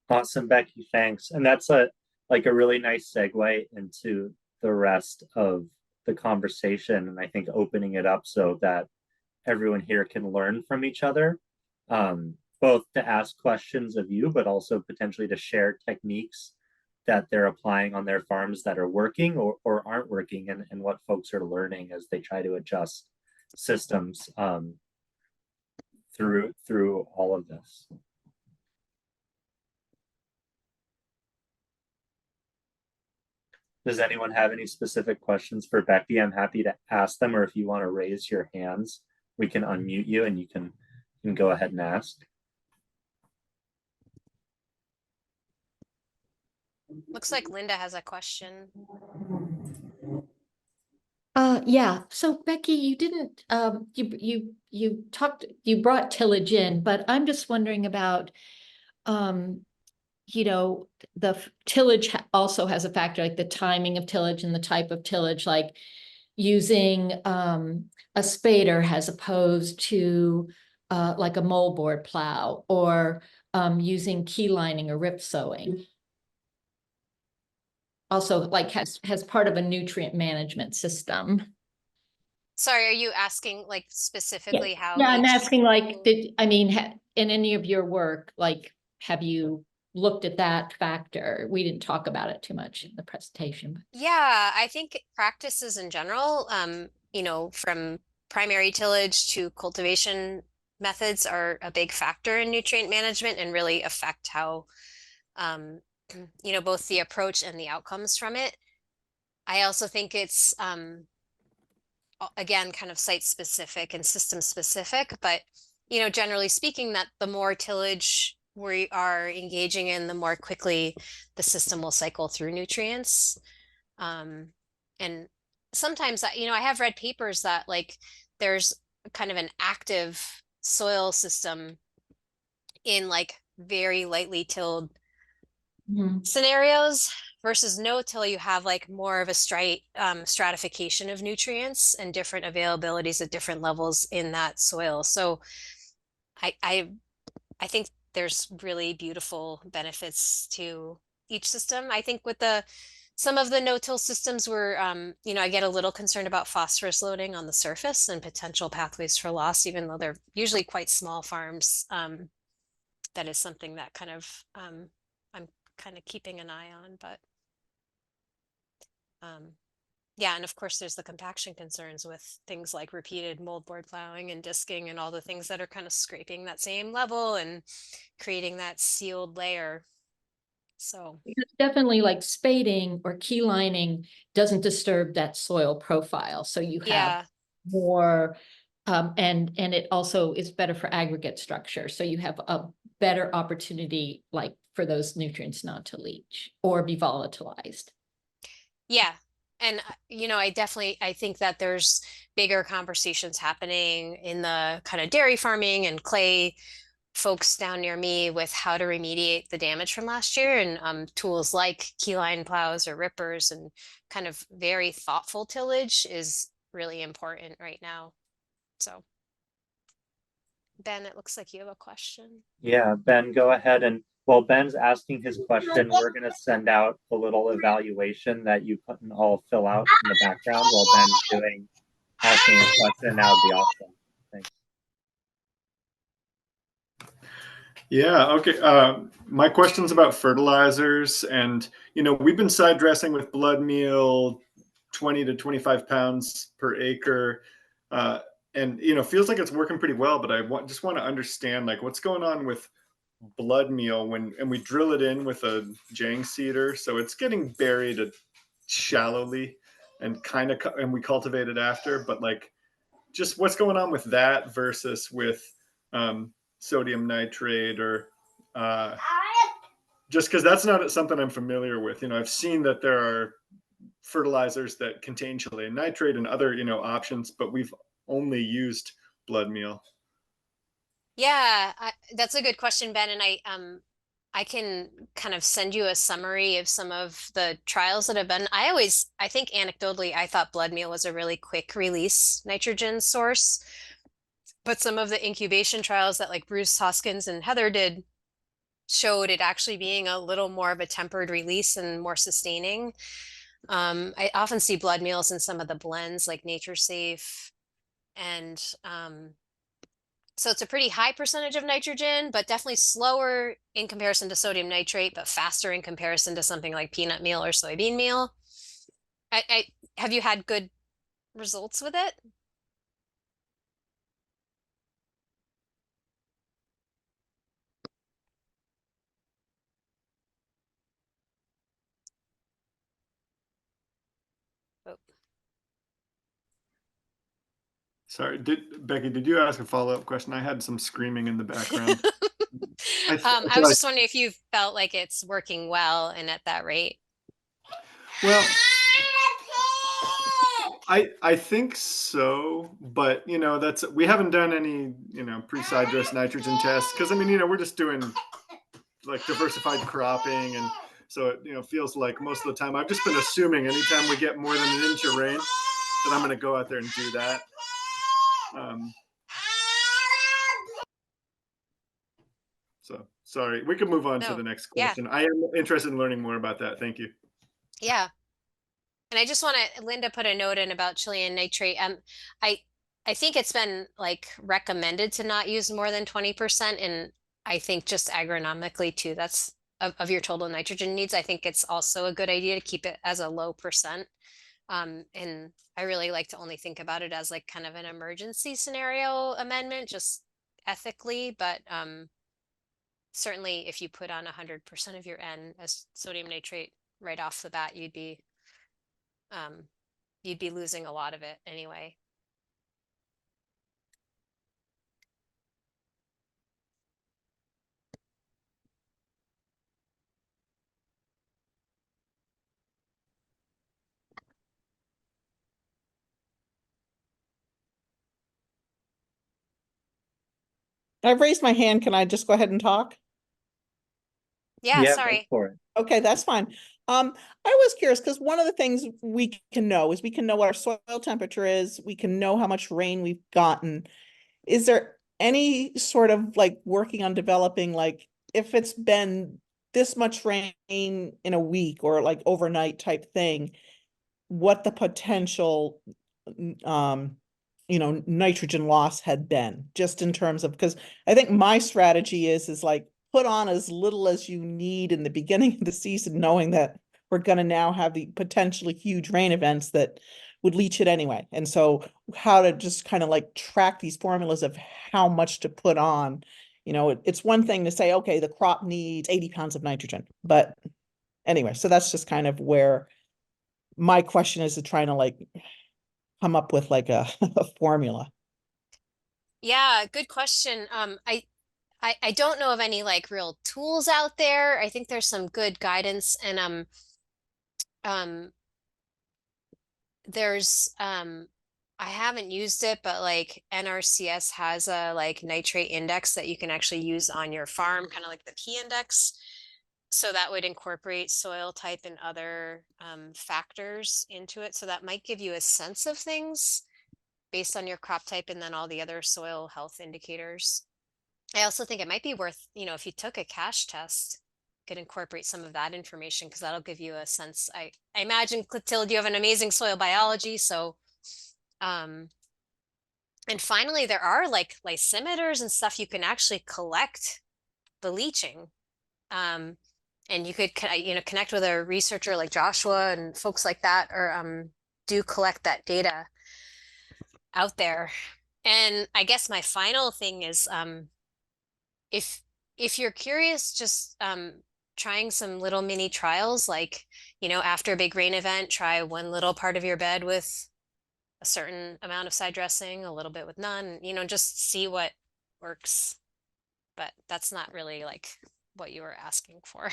Awesome, Becky. Thanks. And that's a like a really nice segue into the rest of the conversation. And I think opening it up so that everyone here can learn from each other, both to ask questions of you, but also potentially to share techniques that they're applying on their farms that are working or aren't working, and what folks are learning as they try to adjust systems through all of this. Does anyone have any specific questions for Becky? I'm happy to ask them, or if you want to raise your hands, we can unmute you and you can go ahead and ask. Looks like Linda has a question. Yeah. So Becky, you didn't you brought tillage in, but I'm just wondering about the tillage also has a factor, like the timing of tillage and the type of tillage, like using a spader as opposed to like a moldboard plow, or using key lining or rip sowing. Also, like has part of a nutrient management system. Sorry, are you asking like specifically how Yeah, I'm each? asking like, in any of your work, like, have you looked at that factor? We didn't talk about it too much in the presentation. Yeah, I think practices in general, from primary tillage to cultivation methods are a big factor in nutrient management and really affect how, both the approach and the outcomes from it. I also think it's, again, kind of site specific and system specific, but, generally speaking, that the more tillage we are engaging in, the more quickly the system will cycle through nutrients. And sometimes I have read papers that like there's kind of an active soil system in like very lightly tilled scenarios versus no till. You have like more of a stratification of nutrients and different availabilities at different levels in that soil. So I think there's really beautiful benefits to each system. I think with some of the no-till systems where, I get a little concerned about phosphorus loading on the surface and potential pathways for loss, even though they're usually quite small farms. That is something that kind of, I'm kind of keeping an eye on, but yeah, and of course there's the compaction concerns with things like repeated moldboard plowing and disking and all the things that are kind of scraping that same level and creating that sealed layer. So definitely like spading or key lining doesn't disturb that soil profile. So you have yeah, more, and it also is better for aggregate structure. So you have a better opportunity like for those nutrients not to leach or be volatilized. yeah. And I think that there's bigger conversations happening in the kind of dairy farming and clay folks down near me with how to remediate the damage from last year, and tools like keyline plows or rippers and kind of very thoughtful tillage is really important right now. So Ben, it looks like you have a question. Yeah, Ben, go ahead. And while Ben's asking his question, we're going to send out a little evaluation that you can all fill out in the background while Ben's asking a question. That would be awesome. Thanks. Yeah, okay. My question's about fertilizers, and we've been side dressing with blood meal, 20 to 25 pounds per acre, and feels like it's working pretty well. But I just want to understand like what's going on with blood meal and we drill it in with a Jang seeder, so it's getting buried shallowly and and we cultivate it after. But like, just what's going on with that versus with sodium nitrate or just because that's not something I'm familiar with. I've seen that there are fertilizers that contain Chilean nitrate and other, options, but we've only used blood meal. Yeah, that's a good question, Ben. And I can kind of send you a summary of some of the trials that have been. I think anecdotally, I thought blood meal was a really quick release nitrogen source, but some of the incubation trials that like Bruce Hoskins and Heather did showed it actually being a little more of a tempered release and more sustaining. I often see blood meals in some of the blends like Nature Safe, and so it's a pretty high percentage of nitrogen, but definitely slower in comparison to sodium nitrate, but faster in comparison to something like peanut meal or soybean meal. Have you had good results with it? Oh. Sorry, Becky, did you ask a follow-up question? I had some screaming in the background. I was just wondering if you felt like it's working well and at that rate. Well, I think so, but we haven't done any pre-side dress nitrogen tests because we're just doing like diversified cropping, and so it feels like most of the time I've just been assuming anytime we get more than an inch of rain that I'm going to go out there and do that. So sorry, we can move on to the next question. Yeah. I am interested in learning more about that. Thank you. Yeah. And I just want to, Linda put a note in about Chilean nitrate. I think it's been like recommended to not use more than 20%. And I think just agronomically too, that's of your total nitrogen needs. I think it's also a good idea to keep it as a low percent. And I really like to only think about it as like kind of an emergency scenario amendment, just ethically, but certainly if you put on 100% of your N as sodium nitrate right off the bat, you'd be losing a lot of it anyway. I've raised my hand. Can I just go ahead and talk? Yeah, sorry. For it. Okay, that's fine. I was curious because one of the things we can know is we can know what our soil temperature is. We can know how much rain we've gotten. Is there any sort of like working on developing, like if it's been this much rain in a week or like overnight type thing, what the potential nitrogen loss had been, just in terms of, because I think my strategy is like put on as little as you need in the beginning of the season, knowing that we're going to now have the potentially huge rain events that would leach it anyway. And so how to just kind of like track these formulas of how much to put on. It's one thing to say, okay, the crop needs 80 pounds of nitrogen. But anyway, so that's just kind of where my question is, to trying to like come up with like a formula. Yeah, good question. I don't know of any like real tools out there. I think there's some good guidance, and um there's I haven't used it, but like NRCS has a like nitrate index that you can actually use on your farm, kind of like the P index. So that would incorporate soil type and other factors into it. So that might give you a sense of things based on your crop type and then all the other soil health indicators. I also think it might be worth, if you took a cash test, could incorporate some of that information, because that'll give you a sense. I imagine, Clotilde, you have an amazing soil biology. So, and finally, there are like lysimeters and stuff you can actually collect the leaching. And you could, connect with a researcher like Joshua and folks like that, or do collect that data out there. And I guess my final thing is, if you're curious, just trying some little mini trials, like, after a big rain event, try one little part of your bed with a certain amount of side dressing, a little bit with none, just see what works. But that's not really like what you were asking for.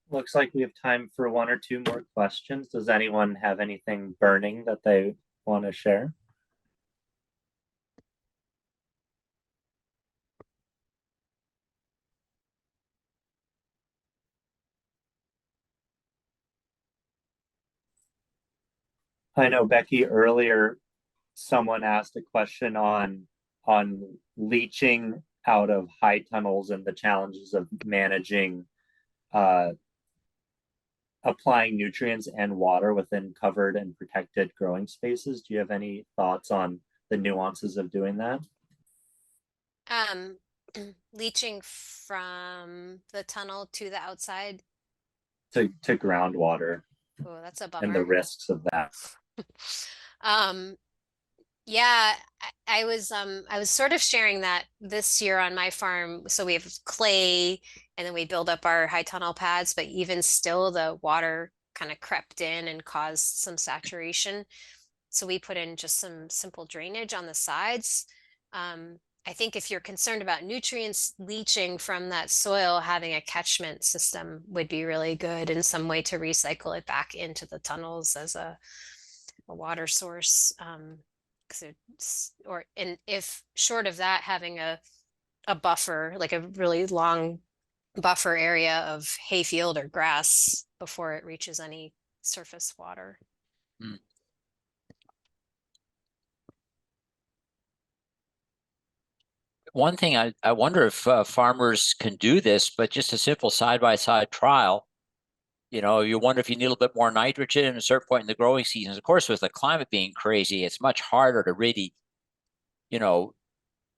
Looks like we have time for one or two more questions. Does anyone have anything burning that they want to share? I know, Becky, earlier someone asked a question on leaching out of high tunnels and the challenges of managing applying nutrients and water within covered and protected growing spaces. Do you have any thoughts on the nuances of doing that? Leaching from the tunnel to the outside. To groundwater. Oh, that's a and the bummer. risks of that. Yeah, I was sort of sharing that this year on my farm. So we have clay, and then we build up our high tunnel pads, but even still the water kind of crept in and caused some saturation. So we put in just some simple drainage on the sides. I think if you're concerned about nutrients leaching from that soil, having a catchment system would be really good, and some way to recycle it back into the tunnels as a water source. And if short of that, having a buffer, like a really long buffer area of hayfield or grass before it reaches any surface water. Mm. One thing I wonder if farmers can do this, but just a simple side-by-side trial. You wonder if you need a little bit more nitrogen at a certain point in the growing seasons. Of course, with the climate being crazy, it's much harder to really,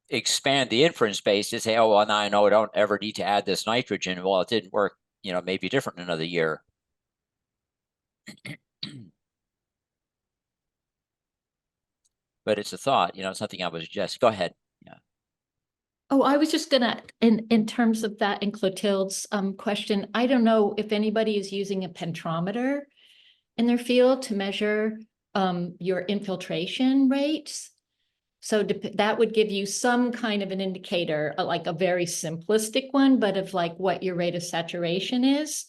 expand the inference base to say, oh, well, now I know I don't ever need to add this nitrogen. Well, it didn't work, maybe different in another year. But it's a thought, something I would suggest. Go ahead. Yeah. Oh, I was just gonna, in terms of that, in Clotilde's question, I don't know if anybody is using a pentrometer in their field to measure your infiltration rates. So that would give you some kind of an indicator, like a very simplistic one, but of like what your rate of saturation is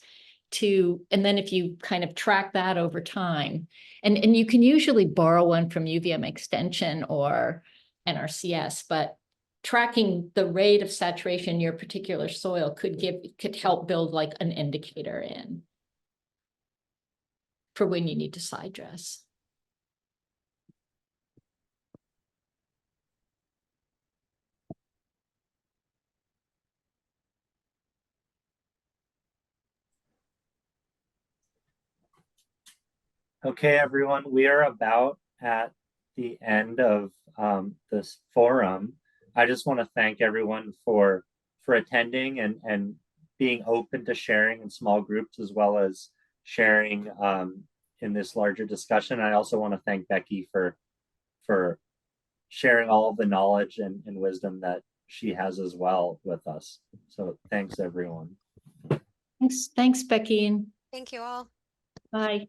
and then if you kind of track that over time, and you can usually borrow one from UVM Extension or NRCS, but tracking the rate of saturation in your particular soil could help build like an indicator in for when you need to side dress. Okay, everyone, we are about at the end of this forum. I just want to thank everyone for attending and being open to sharing in small groups as well as sharing in this larger discussion. I also want to thank Becky for sharing all of the knowledge and wisdom that she has as well with us. So thanks, everyone. Thanks, Becky, and Thank you all. bye.